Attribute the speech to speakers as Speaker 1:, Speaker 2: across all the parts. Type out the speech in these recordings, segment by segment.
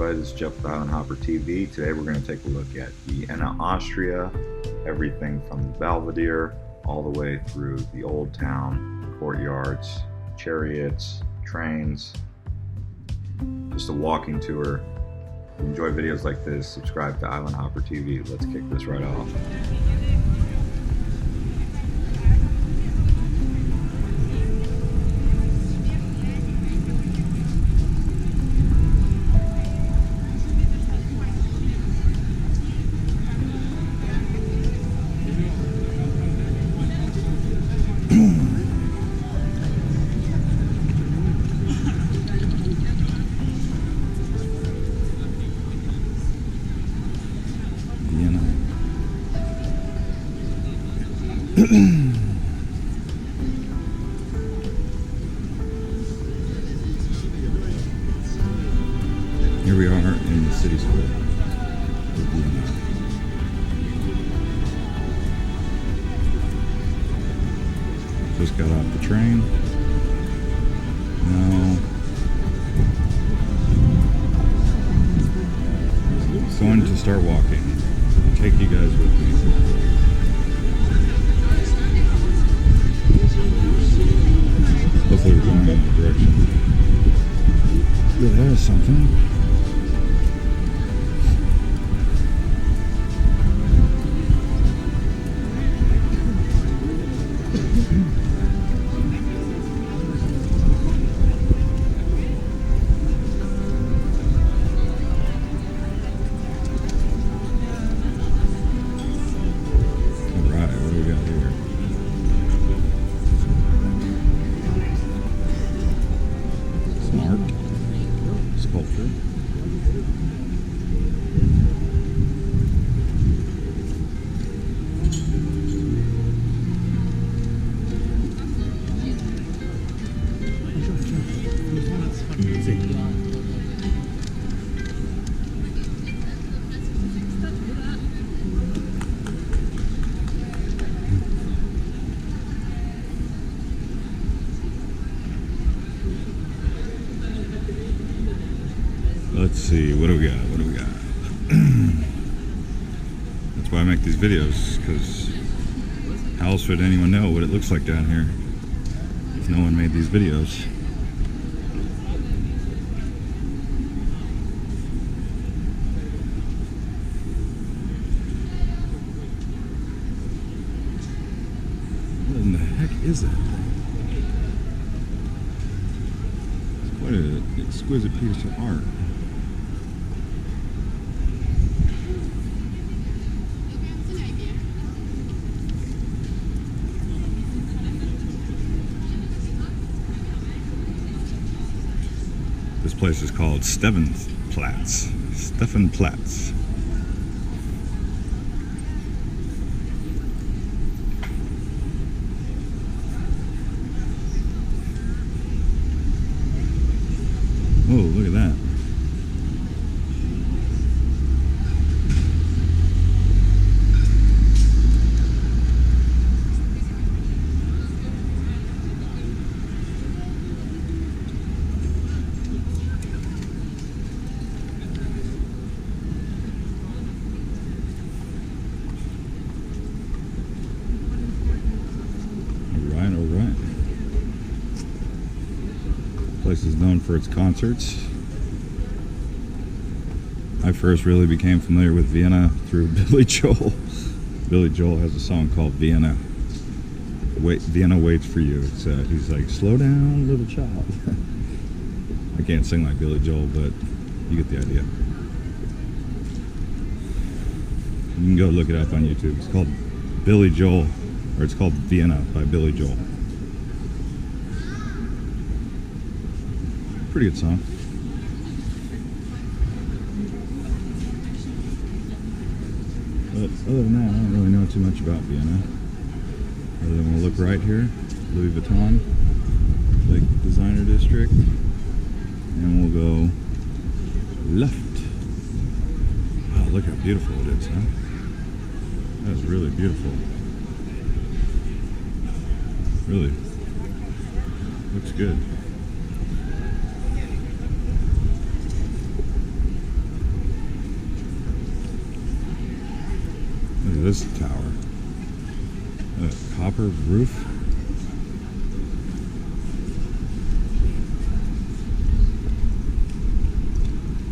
Speaker 1: everybody, this is Jeff with Island Hopper TV. Today we're going to take a look at Vienna, Austria, everything from the Belvedere all the way through the old town, courtyards, chariots, trains, just a walking tour. If you enjoy videos like this, subscribe to Island Hopper TV. Let's kick this right off. Here we are in the city square of Vienna. Just got off the train. Now going to start walking. I'll take you guys with me. Hopefully we're going in the direction that has something. Alright, what do we got here? Sculpture. Let's see, what do we got? That's why I make these videos, because how else would anyone know what it looks like down here if no one made these videos? What in the heck is that thing? It's quite an exquisite piece of art. This place is called Stephanplatz. Stephanplatz. Whoa, look at that. Alright. This place is known for its concerts. I first really became familiar with Vienna through Billy Joel. Billy Joel has a song called Vienna. Vienna waits for you. It's, he's like, slow down, little child. I can't sing like Billy Joel, but you get the idea. You can go look it up on YouTube. It's called Billy Joel, or it's called Vienna by Billy Joel. Pretty good song. But other than that, I don't really know too much about Vienna. Other than we'll look right here, Louis Vuitton, like designer district, and we'll go left. Wow, look how beautiful it is, huh? That's really beautiful. Really looks good.
Speaker 2: this tower. A copper roof.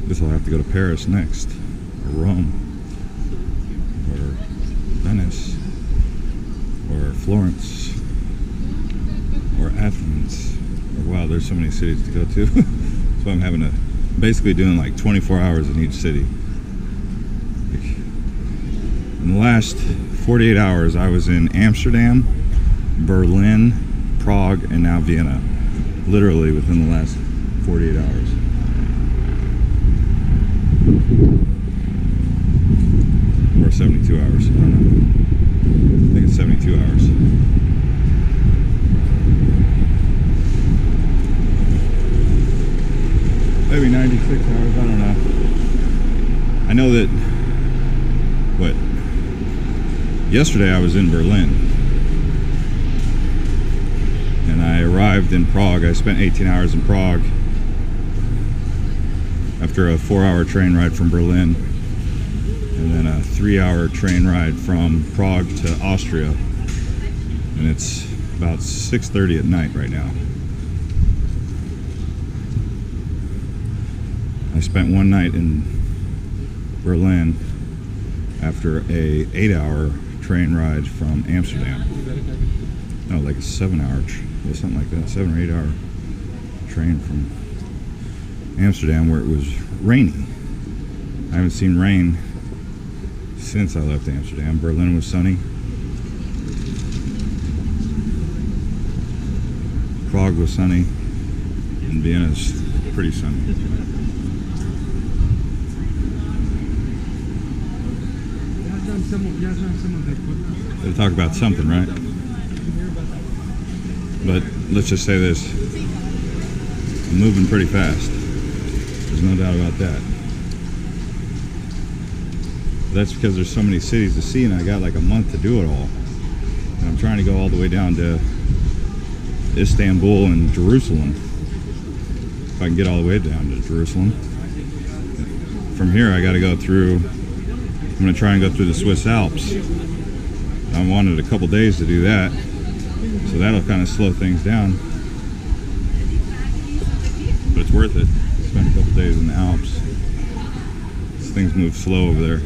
Speaker 2: Guess I'll have to go to Paris next, or Rome, or Venice, or Florence, or Athens. Or, wow, there's so many cities to go to. So I'm having to, basically doing like 24 hours in each city. In the last 48 hours, I was in Amsterdam, Berlin, Prague, and now Vienna. Literally within the last 48 hours. Or 72 hours, I don't know. I think it's 72 hours. Maybe 96 hours, I don't know. I know that, yesterday I was in Berlin. And I arrived in Prague. I spent 18 hours in Prague after a 4-hour train ride from Berlin. And then a 3-hour train ride from Prague to Austria. And it's about 6:30 at night right now. I spent one night in Berlin after a 8-hour train ride from Amsterdam. No, like a 7-hour, something like that, 7 or 8-hour train from Amsterdam where it was raining. I haven't seen rain since I left Amsterdam. Berlin was sunny. Prague was sunny. And Vienna's pretty sunny. They talk about something, right? But let's just say this. I'm moving pretty fast. There's no doubt about that. That's because there's so many cities to see and I got like a month to do it all. And I'm trying to go all the way down to Istanbul and Jerusalem. If I can get all the way down to Jerusalem. From here I got to go through, I'm going to try and go through the Swiss Alps. I wanted a couple days to do that. So that'll kind of slow things down. But it's worth it. Spend a couple days in the Alps. Things move slow over there.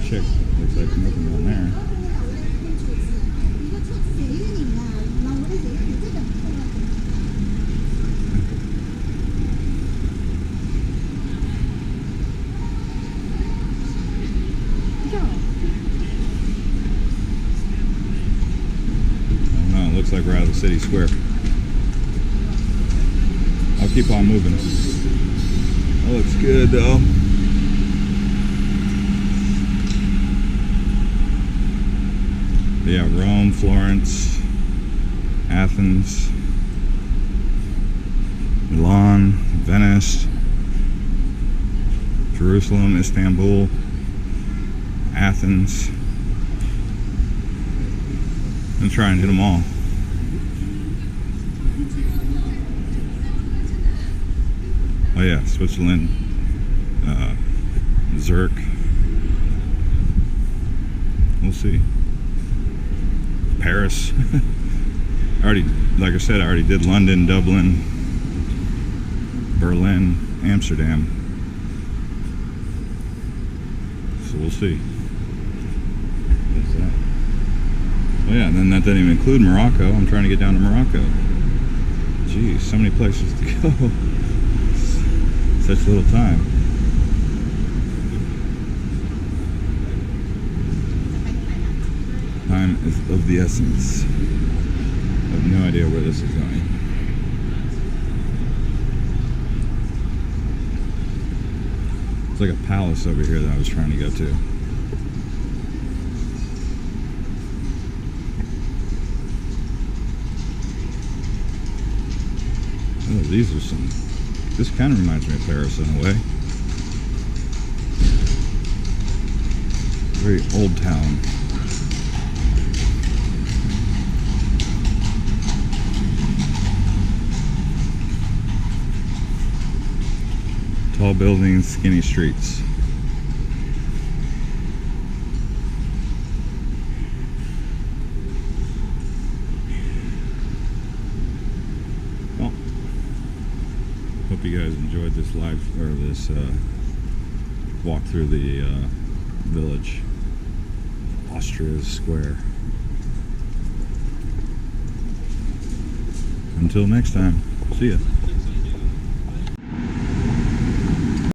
Speaker 2: Chick, looks like nothing down there. Looks like we're out of the city square. I'll keep on moving. That looks good though. But yeah, Rome, Florence, Athens, Milan, Venice, Jerusalem, Istanbul, Athens. I'm trying to hit them all. Oh yeah, Switzerland, Zurich. We'll see. Paris. Like I said, I already did London, Dublin, Berlin, Amsterdam. So we'll see. What's that? Oh yeah, and then that doesn't even include Morocco. I'm trying to get down to Morocco. Geez, so many places to go. Such little time. Time is of the essence. I have no idea where this is going. It's like a palace over here that I was trying to go to. Oh, these are some... This kind of reminds me of Paris in a way. Very old town. Tall buildings, skinny streets. Well, hope you guys enjoyed this walk through the village, Austria Square. Until next time, see ya.